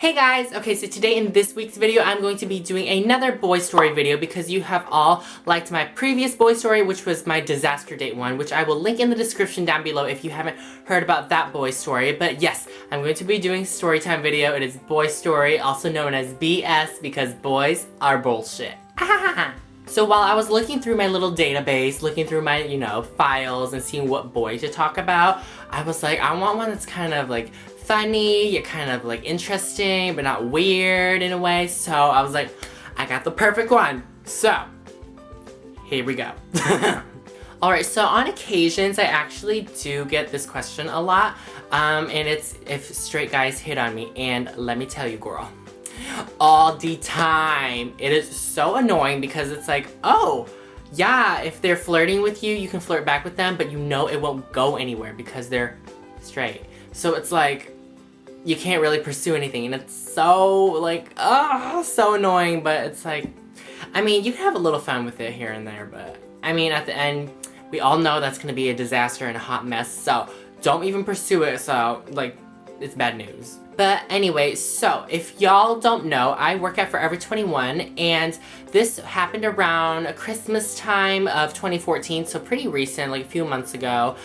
Hey guys! Okay, so today in this week's video, I'm going to be doing another boy story video because you have all liked my previous boy story, which was my disaster date one, which I will link in the description down below if you haven't heard about that boy story. But yes, I'm going to be doing a story time video. It is boy story, also known as BS, because boys are bullshit. So while I was looking through my little database, looking through my, files and seeing what boy to talk about, I was like, I want one that's kind of like funny, yet kind of like interesting, but not weird in a way. So I was like, I got the perfect one. So, here we go. Alright, so on occasions, I actually do get this question a lot. And it's if straight guys hit on me. And let me tell you, girl, all the time. It is so annoying because it's like, oh, yeah, if they're flirting with you, you can flirt back with them, but you know it won't go anywhere because they're straight. So it's like, you can't really pursue anything, and it's so, like, so annoying, but it's like, I mean, you can have a little fun with it here and there, but, I mean, at the end, we all know that's gonna be a disaster and a hot mess, so don't even pursue it, so, like, it's bad news. But anyway, so if y'all don't know, I work at Forever 21, and this happened around Christmas time of 2014, so pretty recent, like a few months ago.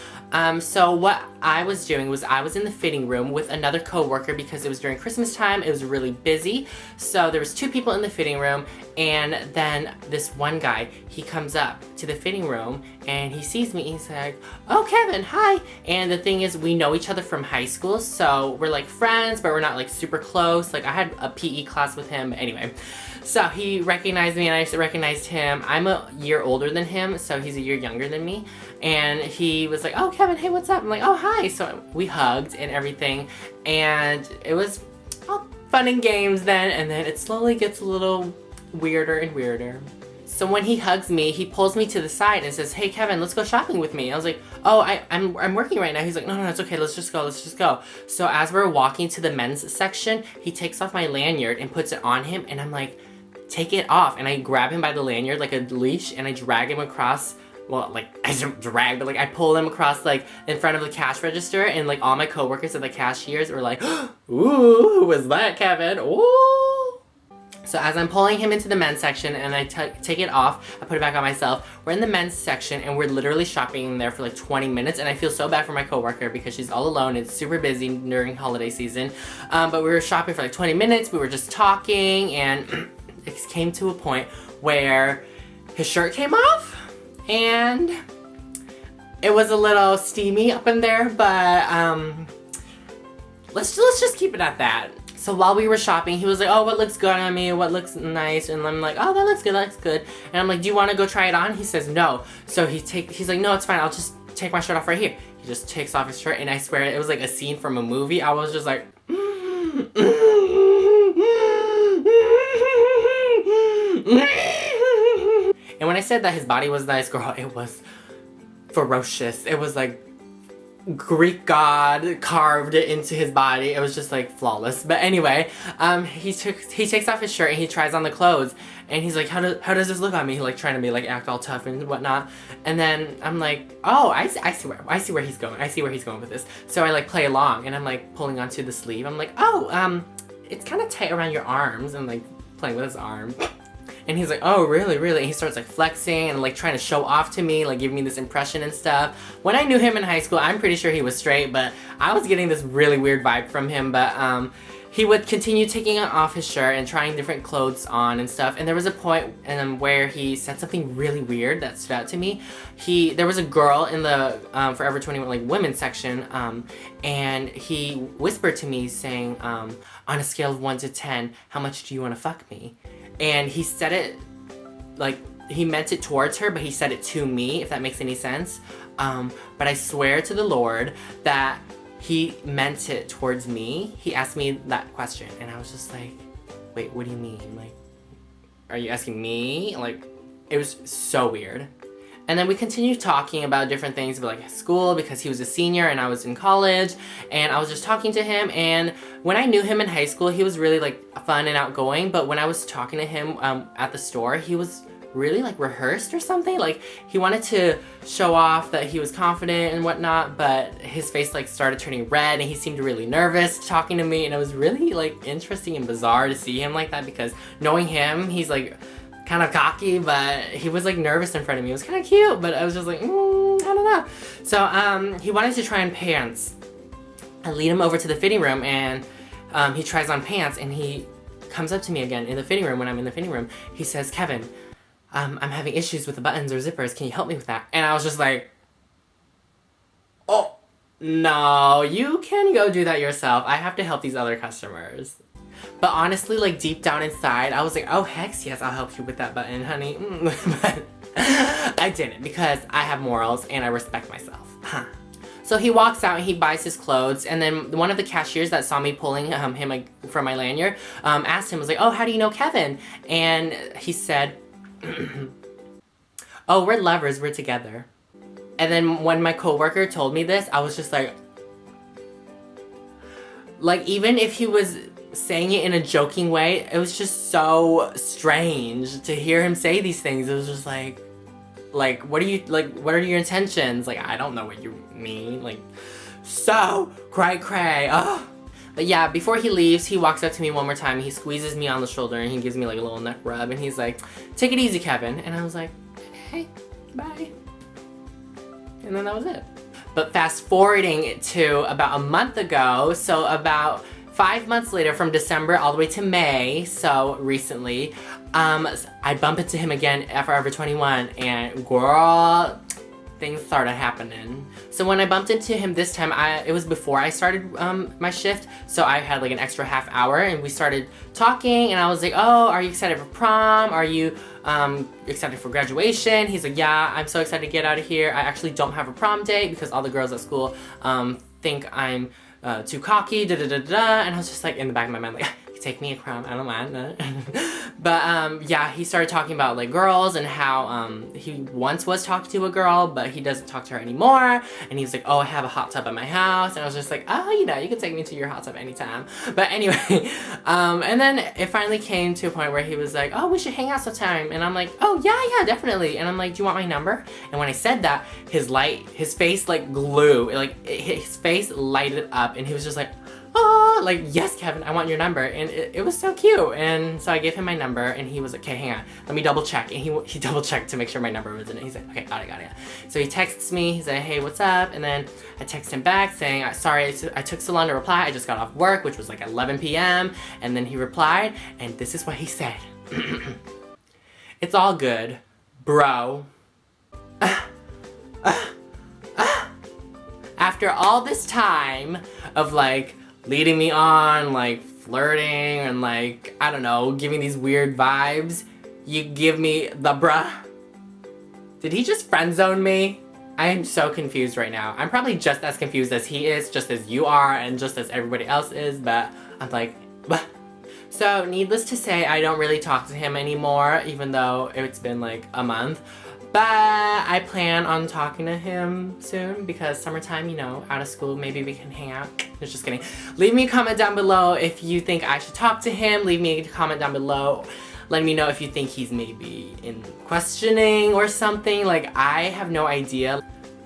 So what I was doing was I was in the fitting room with another coworker because it was during Christmas time, it was really busy. So there was two people in the fitting room, and then this one guy, he comes up to the fitting room and he sees me and he's like, oh, Kevin, hi. And the thing is, we know each other from high school, so we're like friends, but we're not like super close. Like I had a PE class with him, but anyway. So he recognized me and I recognized him. I'm a year older than him, so he's a year younger than me. And he was like, oh, Kevin, hey, what's up? I'm like, oh, hi. So we hugged and everything. And it was all fun and games then. And then it slowly gets a little weirder and weirder. So when he hugs me, he pulls me to the side and says, hey, Kevin, let's go shopping with me. I was like, oh, I'm working right now. He's like, no, it's okay. Let's just go. So as we're walking to the men's section, he takes off my lanyard and puts it on him. And I'm like, take it off. And I grab him by the lanyard like a leash and I drag him across. Well, like, I don't drag, but like I pull him across like in front of the cash register, and like all my coworkers and the cashiers were like, ooh, who was that, Kevin? Ooh. So as I'm pulling him into the men's section and I take it off, I put it back on myself. We're in the men's section and we're literally shopping in there for like 20 minutes, and I feel so bad for my coworker because she's all alone. It's super busy during holiday season. But we were shopping for like 20 minutes. We were just talking, and it came to a point where his shirt came off. And it was a little steamy up in there, but let's just keep it at that. So while we were shopping, he was like, oh, what looks good on me? What looks nice? And I'm like, oh, that looks good. And I'm like, do you want to go try it on? He says no. So he's like, no, it's fine. I'll just take my shirt off right here. He just takes off his shirt, and I swear it was like a scene from a movie. I was just like, And when I said that his body was nice, girl, it was ferocious. It was like Greek god carved it into his body. It was just like flawless. But anyway, he takes off his shirt and he tries on the clothes, and he's like, how does this look on me? He like trying to be like act all tough and whatnot. And then I'm like, oh, I see where he's going. I see where he's going with this. So I like play along, and I'm like pulling onto the sleeve. I'm like, oh, it's kind of tight around your arms, and like playing with his arm. And he's like, oh, really? And he starts like flexing and like trying to show off to me, like giving me this impression and stuff. When I knew him in high school, I'm pretty sure he was straight, but I was getting this really weird vibe from him. But he would continue taking off his shirt and trying different clothes on and stuff. And there was a point where he said something really weird that stood out to me. There was a girl in the Forever 21 like women's section, and he whispered to me saying, on a scale of 1 to 10, how much do you want to fuck me? And he said it, like, he meant it towards her, but he said it to me, if that makes any sense. But I swear to the Lord that he meant it towards me. He asked me that question, and I was just like, wait, what do you mean? Like, are you asking me? Like, it was so weird. And then we continued talking about different things, about like school, because he was a senior and I was in college, and I was just talking to him. And when I knew him in high school, he was really like fun and outgoing, but when I was talking to him at the store, he was really like rehearsed or something. Like he wanted to show off that he was confident and whatnot, but his face like started turning red and he seemed really nervous talking to me, and it was really like interesting and bizarre to see him like that, because knowing him, he's like kind of cocky, but he was like nervous in front of me. It was kind of cute, but I was just like, I don't know. So he wanted to try on pants. I lead him over to the fitting room, and he tries on pants, and he comes up to me again in the fitting room. When I'm in the fitting room, he says, Kevin, I'm having issues with the buttons or zippers. Can you help me with that? And I was just like, oh, no, you can go do that yourself. I have to help these other customers. But honestly, like deep down inside, I was like, oh, heck yes, I'll help you with that button, honey. But I didn't, because I have morals and I respect myself. So he walks out and he buys his clothes, and then one of the cashiers that saw me pulling him like, from my lanyard asked him, was like, oh, how do you know Kevin? And he said, oh, we're lovers, we're together. And then when my coworker told me this, I was just like, even if he was saying it in a joking way, it was just so strange to hear him say these things. It was just like, what are your intentions? Like, I don't know what you mean. Like, so cray. Ugh. But yeah, before he leaves, he walks up to me one more time. He squeezes me on the shoulder and he gives me like a little neck rub, and he's like, take it easy, Kevin. And I was like, hey, bye. And then that was it. But fast forwarding to about a month ago, so about 5 months later, from December all the way to May, so recently, I bump into him again at Forever 21, and girl, things started happening. So when I bumped into him this time, it was before I started my shift, so I had like an extra half hour, and we started talking, and I was like, oh, are you excited for prom? Are you excited for graduation? He's like, yeah, I'm so excited to get out of here. I actually don't have a prom date because all the girls at school think I'm too cocky, and I was just like in the back of my mind like, take me a prom, I don't mind. But yeah, he started talking about like girls and how he once was talking to a girl, but he doesn't talk to her anymore. And he was like, oh, I have a hot tub at my house. And I was just like, oh, you know, you can take me to your hot tub anytime. But anyway, and then it finally came to a point where he was like, oh, we should hang out sometime. And I'm like, oh yeah, definitely. And I'm like, do you want my number? And when I said that, his face like glue, like his face lighted up, and he was just like, oh, like, yes, Kevin, I want your number. And it was so cute. And so I gave him my number, and he was like, okay, hang on, let me double check. And he double checked to make sure my number was in it. He's like, okay, got it. So he texts me, he's like, hey, what's up? And then I text him back saying, sorry, I took so long to reply. I just got off work, which was like 11 p.m. And then he replied, and this is what he said. It's all good, bro. After all this time of like leading me on, like flirting and like, I don't know, giving these weird vibes, you give me the bruh. Did he just friend zone me? I am so confused right now. I'm probably just as confused as he is, just as you are, and just as everybody else is, but I'm like, bah. So needless to say, I don't really talk to him anymore, even though it's been like a month. But I plan on talking to him soon, because summertime, you know, out of school, maybe we can hang out. Just kidding. Leave me a comment down below if you think I should talk to him. Leave me a comment down below. Let me know if you think he's maybe in questioning or something. Like, I have no idea.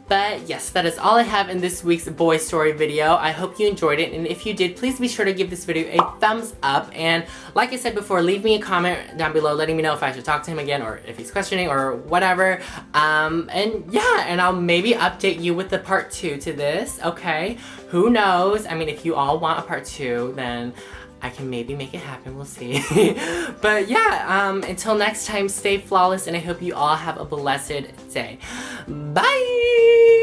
But yes, that is all I have in this week's boy story video. I hope you enjoyed it, and if you did, please be sure to give this video a thumbs up. And like I said before, leave me a comment down below letting me know if I should talk to him again, or if he's questioning, or whatever. And yeah, and I'll maybe update you with the part 2 to this, okay? Who knows? I mean, if you all want a part 2, then I can maybe make it happen, we'll see. But yeah, until next time, stay flawless, and I hope you all have a blessed day. Bye!